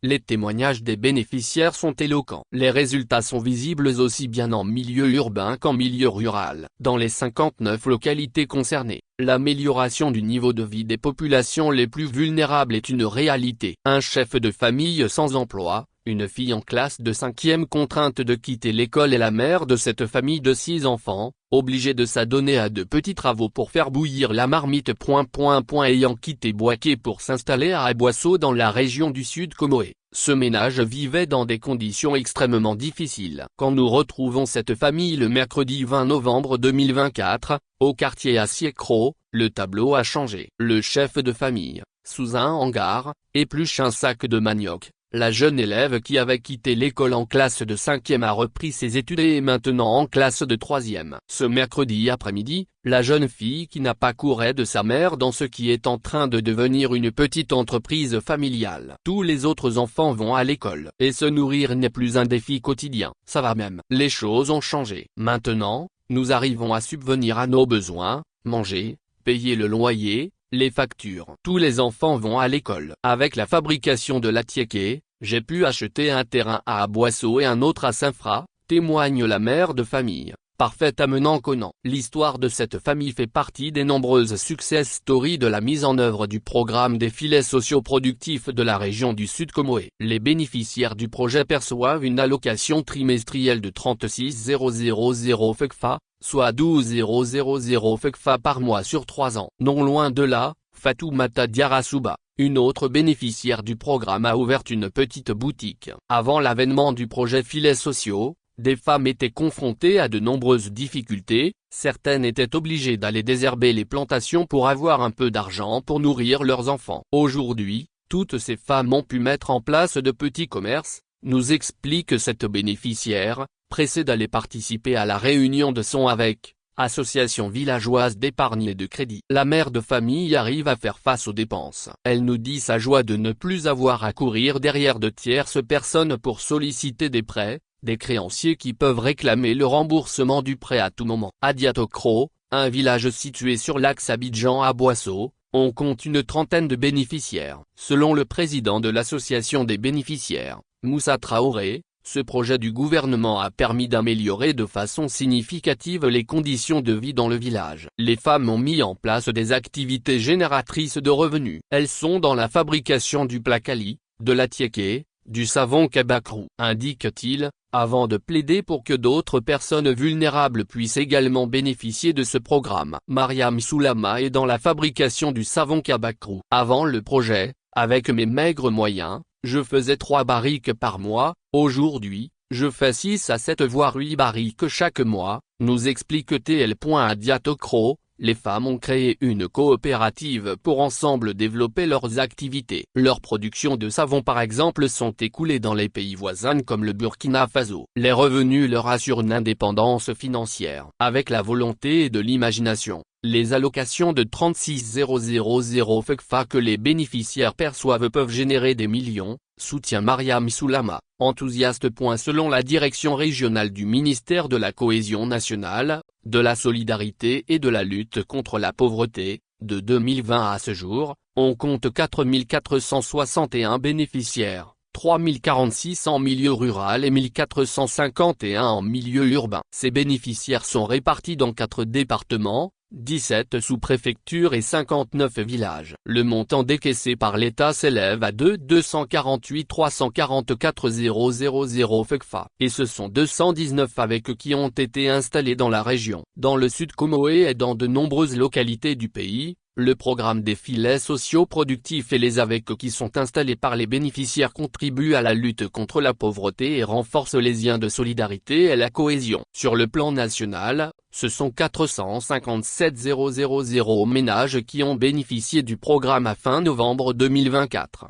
Les témoignages des bénéficiaires sont éloquents. Les résultats sont visibles aussi bien en milieu urbain qu'en milieu rural. Dans les 59 localités concernées, l'amélioration du niveau de vie des populations les plus vulnérables est une réalité. Un chef de famille sans emploi, une fille en classe de 5e contrainte de quitter l'école et la mère de cette famille de 6 enfants, obligée de s'adonner à de petits travaux pour faire bouillir la marmite. Ayant quitté Boaké pour s'installer à Aboissau dans la région du Sud Comoé, ce ménage vivait dans des conditions extrêmement difficiles. Quand nous retrouvons cette famille le mercredi 20 novembre 2024, au quartier Assiecro, le tableau a changé. Le chef de famille, sous un hangar, épluche un sac de manioc. La jeune élève qui avait quitté l'école en classe de 5e a repris ses études et est maintenant en classe de 3e. Ce mercredi après-midi, la jeune fille qui n'a pas couru de sa mère dans ce qui est en train de devenir une petite entreprise familiale. Tous les autres enfants vont à l'école et se nourrir n'est plus un défi quotidien. Ça va même. Les choses ont changé. Maintenant, nous arrivons à subvenir à nos besoins, manger, payer le loyer, les factures. Tous les enfants vont à l'école. Avec la fabrication de l'Attiéké, j'ai pu acheter un terrain à Aboissau et un autre à Saint-Fra, témoigne la mère de famille. Parfait amenant Conan. L'histoire de cette famille fait partie des nombreuses success stories de la mise en œuvre du programme des filets socio-productifs de la région du Sud Comoé. Les bénéficiaires du projet perçoivent une allocation trimestrielle de 36 000 FECFA, soit 12 000 FECFA par mois sur 3 ans. Non loin de là, Fatoumata Diarasouba, une autre bénéficiaire du programme, a ouvert une petite boutique. Avant l'avènement du projet filets sociaux, des femmes étaient confrontées à de nombreuses difficultés, certaines étaient obligées d'aller désherber les plantations pour avoir un peu d'argent pour nourrir leurs enfants. Aujourd'hui, toutes ces femmes ont pu mettre en place de petits commerces, nous explique cette bénéficiaire, pressée d'aller participer à la réunion de son avec Association villageoise d'épargne et de crédit. La mère de famille arrive à faire face aux dépenses. Elle nous dit sa joie de ne plus avoir à courir derrière de tierces personnes pour solliciter des prêts, des créanciers qui peuvent réclamer le remboursement du prêt à tout moment. À Diatokro, un village situé sur l'axe Abidjan-Aboissau, on compte une trentaine de bénéficiaires. Selon le président de l'association des bénéficiaires, Moussa Traoré, ce projet du gouvernement a permis d'améliorer de façon significative les conditions de vie dans le village. Les femmes ont mis en place des activités génératrices de revenus. Elles sont dans la fabrication du placali, de l'attiéké, du savon kabakrou, indique-t-il, avant de plaider pour que d'autres personnes vulnérables puissent également bénéficier de ce programme. Mariam Soulama est dans la fabrication du savon kabakrou. Avant le projet, avec mes maigres moyens, je faisais 3 barriques par mois, aujourd'hui, je fais 6 à 7 voire 8 barriques chaque mois, nous explique-t-elle. À Diatokro, les femmes ont créé une coopérative pour ensemble développer leurs activités. Leurs productions de savon par exemple sont écoulées dans les pays voisins comme le Burkina Faso. Les revenus leur assurent une indépendance financière. Avec la volonté et de l'imagination, les allocations de 36 000 FECFA que les bénéficiaires perçoivent peuvent générer des millions, soutient Mariam Soulama, enthousiaste. Selon la direction régionale du ministère de la Cohésion nationale, de la solidarité et de la lutte contre la pauvreté, de 2020 à ce jour, on compte 4 461 bénéficiaires, 3 046 en milieu rural et 1 451 en milieu urbain. Ces bénéficiaires sont répartis dans 4 départements, 17 sous-préfectures et 59 villages. Le montant décaissé par l'État s'élève à 248 344 000 FECFA. Et ce sont 219 avec qui ont été installés dans la région. Dans le Sud Comoé et dans de nombreuses localités du pays, le programme des filets sociaux productifs et les avec qui sont installés par les bénéficiaires contribuent à la lutte contre la pauvreté et renforcent les liens de solidarité et la cohésion. Sur le plan national, ce sont 457 000 ménages qui ont bénéficié du programme à fin novembre 2024.